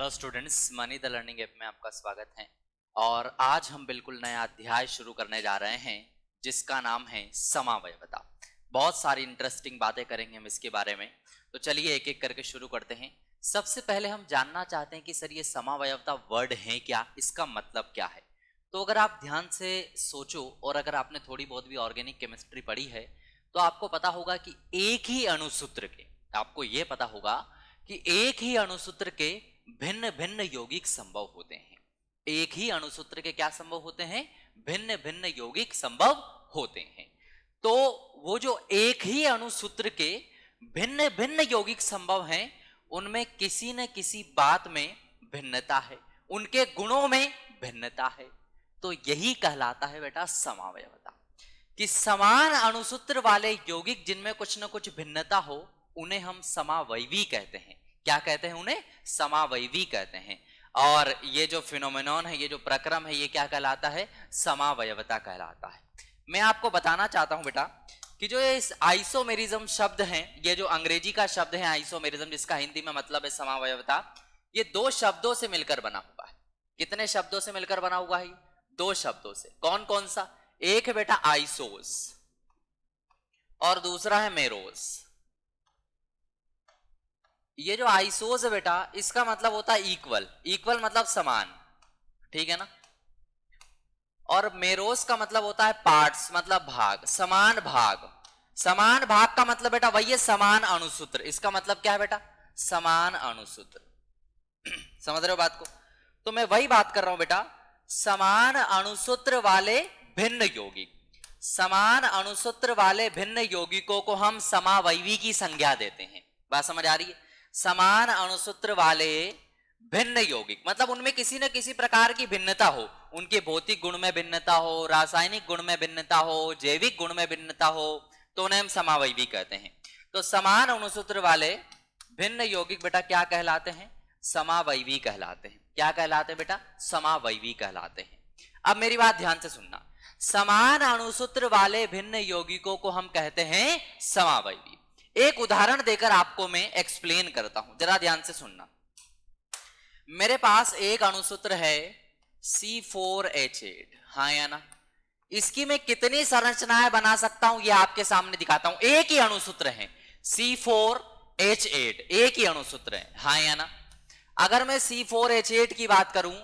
Hello students, money the learning app में आपका स्वागत है। और आज हम बिल्कुल नया अध्याय शुरू करने जा रहे हैं जिसका नाम है समावयवता। बहुत सारी इंटरेस्टिंग बातें करेंगे हम इसके बारे में। तो चलिए एक एक करके शुरू करते हैं। सबसे पहले हम जानना चाहते हैं कि सर ये समावयवता वर्ड है क्या, इसका मतलब क्या है। तो अगर आप ध्यान से सोचो और अगर आपने थोड़ी बहुत भी ऑर्गेनिक केमिस्ट्री पढ़ी है तो आपको पता होगा कि एक ही अणुसूत्र के, आपको यह पता होगा कि एक ही अणुसूत्र के भिन्न भिन्न यौगिक संभव होते हैं। एक ही अणुसूत्र के क्या संभव होते हैं? भिन्न भिन्न यौगिक संभव होते हैं। तो वो जो एक ही अणुसूत्र के भिन्न भिन्न यौगिक संभव हैं, उनमें किसी न किसी बात में भिन्नता है, उनके गुणों में भिन्नता है। तो यही कहलाता है बेटा समावयवता, कि समान अणुसूत्र वाले यौगिक जिनमें कुछ न कुछ भिन्नता हो उन्हें हम समावयवी कहते हैं। क्या कहते हैं? उन्हें समावयवी कहते हैं। और ये जो फिनोमेनॉन है, ये जो प्रक्रम है, ये क्या कहलाता है? समावयवता कहलाता है। मैं आपको बताना चाहता हूं बेटा कि जो ये आइसोमेरिज्म शब्द है, ये जो अंग्रेजी का शब्द है आइसोमेरिज्म, जिसका हिंदी में मतलब है समावयवता, ये दो शब्दों से मिलकर बना हुआ है। कितने शब्दों से मिलकर बना हुआ है? दो शब्दों से। कौन कौन सा? एक है बेटा आइसोस और दूसरा है मेरोस। ये जो आइसोस है बेटा, इसका मतलब होता है इक्वल। इक्वल मतलब समान, ठीक है ना। और मेरोस का मतलब होता है पार्ट्स, मतलब भाग, समान भाग। समान भाग का मतलब बेटा वही है समान अणुसूत्र। इसका मतलब क्या है बेटा? समान अणुसूत्र। समझ रहे हो बात को? तो मैं वही बात कर रहा हूं बेटा, समान अणुसूत्र वाले भिन्न यौगिक, समान अणुसूत्र वाले भिन्न यौगिकों को हम समावयवी की संज्ञा देते हैं। बात समझ आ रही है? समान अणुसूत्र वाले भिन्न यौगिक मतलब उनमें किसी न किसी प्रकार की भिन्नता हो, उनके भौतिक गुण में भिन्नता हो, रासायनिक गुण में भिन्नता हो, जैविक गुण में भिन्नता हो, तो उन्हें हम समावयवी कहते हैं। तो समान अणुसूत्र वाले भिन्न यौगिक बेटा क्या कहलाते हैं? समावयवी कहलाते हैं। क्या कहलाते हैं बेटा? समावयवी कहलाते हैं। अब मेरी बात ध्यान से सुनना, समान अणुसूत्र वाले भिन्न यौगिकों को हम कहते हैं समावयवी। एक उदाहरण देकर आपको मैं एक्सप्लेन करता हूं, जरा ध्यान से सुनना। मेरे पास एक अणुसूत्र है C4H8, हाँ या ना। इसकी मैं कितनी संरचनाएं बना सकता हूं, यह आपके सामने दिखाता हूं। एक ही अणुसूत्र है C4H8, एक ही अणुसूत्र है, हाँ या ना। अगर मैं C4H8 की बात करूं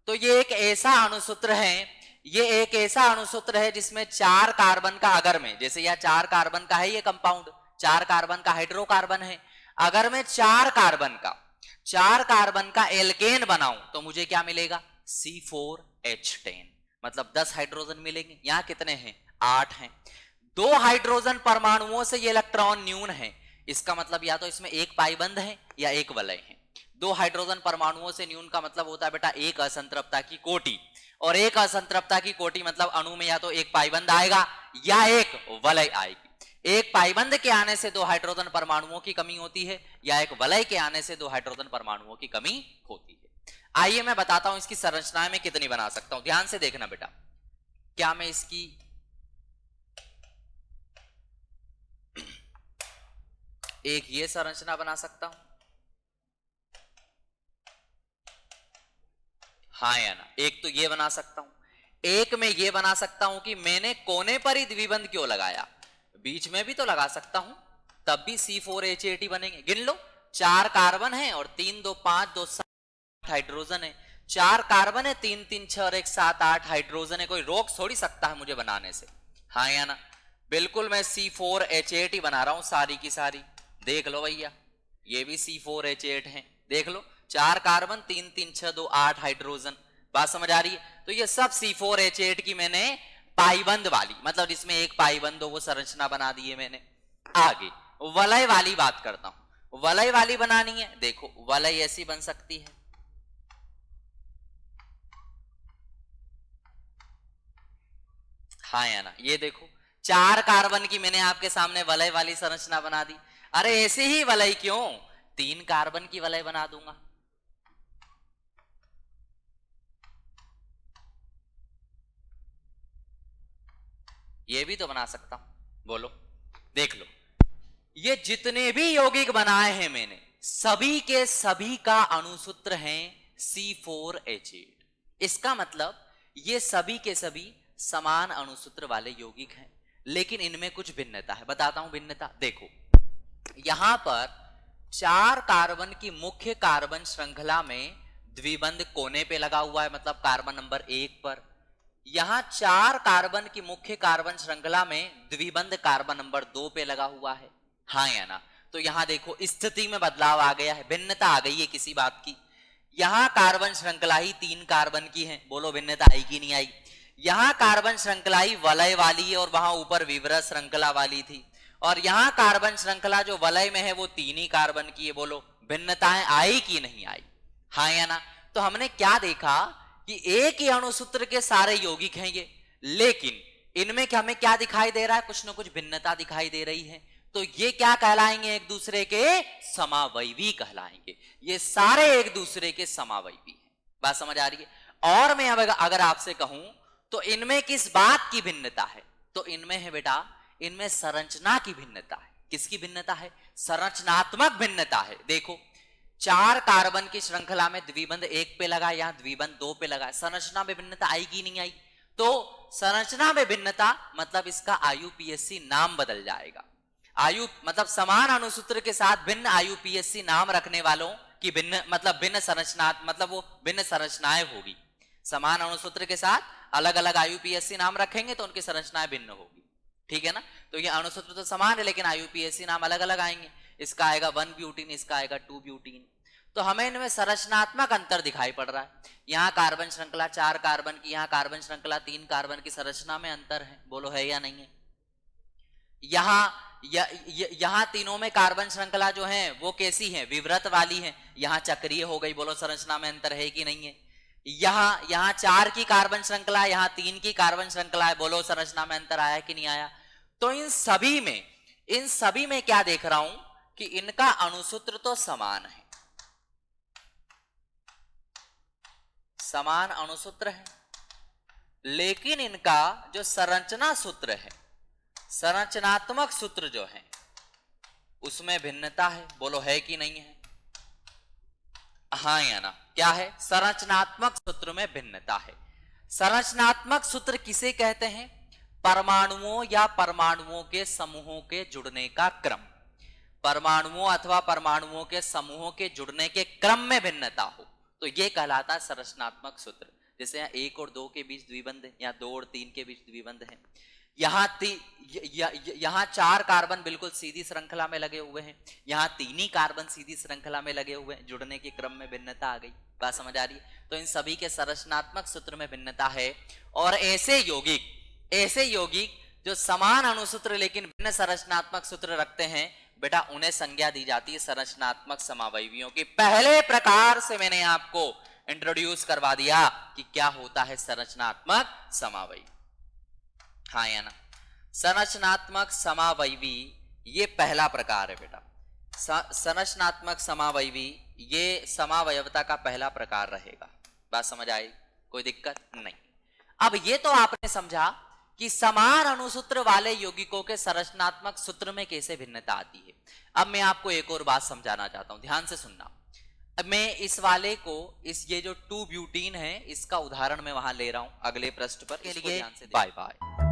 तो ये एक ऐसा अणुसूत्र है, ये एक ऐसा अणुसूत्र है जिसमें 4 कार्बन का, अगर मैं, जैसे यह 4 कार्बन का है ये कंपाउंड, 4 कार्बन का हाइड्रोकार्बन है, अगर मैं 4 कार्बन का एल्केन बनाऊं तो मुझे क्या मिलेगा? C4H10, मतलब 10 हाइड्रोजन मिलेंगे। यहां कितने हैं? 8 हैं। 2 हाइड्रोजन परमाणुओं से ये इलेक्ट्रॉन न्यून है, इसका मतलब या तो इसमें एक पाईबंध है या एक वलय है। 2 हाइड्रोजन परमाणुओं से न्यून का मतलब होता है बेटा एक असंतृप्तता की कोटि, और एक असंतृप्तता की कोटि मतलब अणु में या तो एक पाईबंध आएगा या एक वलय आएगी। एक पाईबंध के आने से 2 हाइड्रोजन परमाणुओं की कमी होती है, या एक वलय के आने से 2 हाइड्रोजन परमाणुओं की कमी होती है। आइए मैं बताता हूं इसकी संरचनाएं मैं कितनी बना सकता हूं। ध्यान से देखना बेटा, क्या मैं इसकी एक ये संरचना बना सकता हूं, हाँ या ना। एक तो ये बना सकता हूं, एक में ये बना सकता हूं कि मैंने कोने पर ही द्विबंध क्यों लगाया, बीच में भी तो लगा सकता हूं, तब भी C4H8 ही बनेंगे। गिन लो, 4 कार्बन है और 3 2 5 2 7 हाइड्रोजन है। 4 कार्बन है, 3 3 6 और 1 7 8 हाइड्रोजन है। कोई रोक थोड़ी सकता है मुझे बनाने से, हाँ या ना। बिल्कुल मैं C4H8 ही बना रहा हूं सारी की सारी। देख लो भैया, ये भी C4H8 है, देख लो, 4 कार्बन 3 3 6 2 8 हाइड्रोजन। बात समझ आ रही है? तो ये सब C4H8 की मैंने पाईबंद वाली, मतलब जिसमें एक पाईबंद हो, वो संरचना बना दी है मैंने। आगे वलय वाली बात करता हूं। वलय वाली बनानी है, देखो वलय ऐसी बन सकती है, हाँ या ना। ये देखो 4 कार्बन की मैंने आपके सामने वलय वाली संरचना बना दी। अरे ऐसे ही वलय क्यों, 3 कार्बन की वलय बना दूंगा। ये भी तो बना सकता हूं, बोलो, देख लो। ये जितने भी यौगिक बनाए हैं मैंने, सभी के सभी का अणुसूत्र है C4H8। इसका मतलब ये सभी के सभी समान अणुसूत्र वाले यौगिक हैं, लेकिन इनमें कुछ भिन्नता है। बताता हूं भिन्नता। देखो, यहां पर 4 कार्बन की मुख्य कार्बन श्रृंखला में द्विबंध कोने पे लगा हुआ है, मतलब कार्बन नंबर 1 पर। यहां 4 कार्बन की मुख्य कार्बन श्रृंखला में द्विबंध कार्बन नंबर 2 पे लगा हुआ है। हाँ या ना? तो यहां देखो स्थिति में बदलाव आ गया है, भिन्नता आ गई है किसी बात की। यहां कार्बन श्रृंखला ही 3 कार्बन की है, बोलो भिन्नता आई कि नहीं आई? यहां कार्बन श्रृंखला ही वलय वाली है और वहां ऊपर विवरस श्रृंखला वाली थी, और यहां कार्बन श्रृंखला जो वलय में है वो 3 ही कार्बन की है। बोलो भिन्नताएं आई कि नहीं आई? हाँ या ना? तो हमने क्या देखा कि एक ही अणुसूत्र के सारे यौगिक हैं ये, लेकिन इनमें हमें क्या दिखाई दे रहा है? कुछ ना कुछ भिन्नता दिखाई दे रही है। तो ये क्या कहलाएंगे? एक दूसरे के समावयवी कहलाएंगे। ये सारे एक दूसरे के समावयवी हैं। बात समझ आ रही है? और मैं अगर आपसे कहूं तो इनमें किस बात की भिन्नता है, तो इनमें है बेटा, इनमें संरचना की भिन्नता है। किसकी भिन्नता है? संरचनात्मक भिन्नता है। देखो, 4 कार्बन की श्रृंखला में द्विबंध 1 पे लगा, यहां द्विबंध 2 पे लगा। संरचना में भिन्नता आई कि नहीं आई? तो संरचना में भिन्नता मतलब इसका IUPAC नाम बदल जाएगा। आयु मतलब समान अणुसूत्र के साथ भिन्न IUPAC नाम रखने वालों की भिन्न मतलब भिन्न संरचना, मतलब वो भिन्न संरचनाएं होगी। समान अणुसूत्र के साथ अलग अलग IUPAC नाम रखेंगे तो उनकी संरचनाएं भिन्न होगी। ठीक है ना? तो ये अणुसूत्र तो समान है लेकिन IUPAC नाम अलग अलग आएंगे। इसका आएगा 1 ब्यूटीन, इसका आएगा 2 ब्यूटीन। तो हमें इनमें संरचनात्मक अंतर दिखाई पड़ रहा है। यहाँ कार्बन श्रृंखला 4 कार्बन की, यहाँ कार्बन श्रृंखला 3 कार्बन की, संरचना में अंतर है। बोलो है या नहीं है? यहाँ तीनों में कार्बन श्रृंखला जो है वो कैसी है? विवृत वाली है। यहाँ चक्रीय हो गई। बोलो संरचना में अंतर है कि नहीं है? यहाँ 4 की कार्बन श्रृंखला, यहाँ 3 की कार्बन श्रृंखला है। बोलो संरचना में अंतर आया कि नहीं आया? तो इन सभी में क्या देख रहा हूं कि इनका अणुसूत्र तो समान है, समान अणुसूत्र है, लेकिन इनका जो संरचना सूत्र है, संरचनात्मक सूत्र जो है, उसमें भिन्नता है। बोलो है कि नहीं है? हाँ या ना? क्या है? संरचनात्मक सूत्र में भिन्नता है। संरचनात्मक सूत्र किसे कहते हैं? परमाणुओं या परमाणुओं के समूहों के जुड़ने का क्रम। परमाणुओं अथवा परमाणुओं के समूहों के जुड़ने के क्रम में भिन्नता हो तो यह कहलाता है संरचनात्मक सूत्र। जैसे यहाँ 1 और 2 के बीच द्विबंध है, यहाँ 2 और 3 के बीच द्विबंध है, यहाँ 4 कार्बन बिल्कुल सीधी श्रृंखला में लगे हुए हैं, यहाँ 3 ही कार्बन सीधी श्रृंखला में लगे हुए हैं। जुड़ने के क्रम में भिन्नता आ गई। बात समझ आ रही है? तो इन सभी के संरचनात्मक सूत्र में भिन्नता है। और ऐसे यौगिक जो समान अणुसूत्र लेकिन भिन्न संरचनात्मक सूत्र रखते हैं, बेटा उन्हें संज्ञा दी जाती है संरचनात्मक समावयवियों की। पहले प्रकार से मैंने आपको इंट्रोड्यूस करवा दिया कि क्या होता है संरचनात्मक समावयवी। हाँ या ना? संरचनात्मक समावयवी ये पहला प्रकार है बेटा। संरचनात्मक समावयवी ये समावयवता का पहला प्रकार रहेगा। बात समझ आई? कोई दिक्कत नहीं। अब ये तो आपने समझा कि समान अणुसूत्र वाले यौगिकों के संरचनात्मक सूत्र में कैसे भिन्नता आती है। अब मैं आपको एक और बात समझाना चाहता हूं, ध्यान से सुनना। अब मैं इस वाले को, ये जो 2 ब्यूटीन है, इसका उदाहरण मैं वहां ले रहा हूं अगले पृष्ठ पर। के लिए बाय बाय।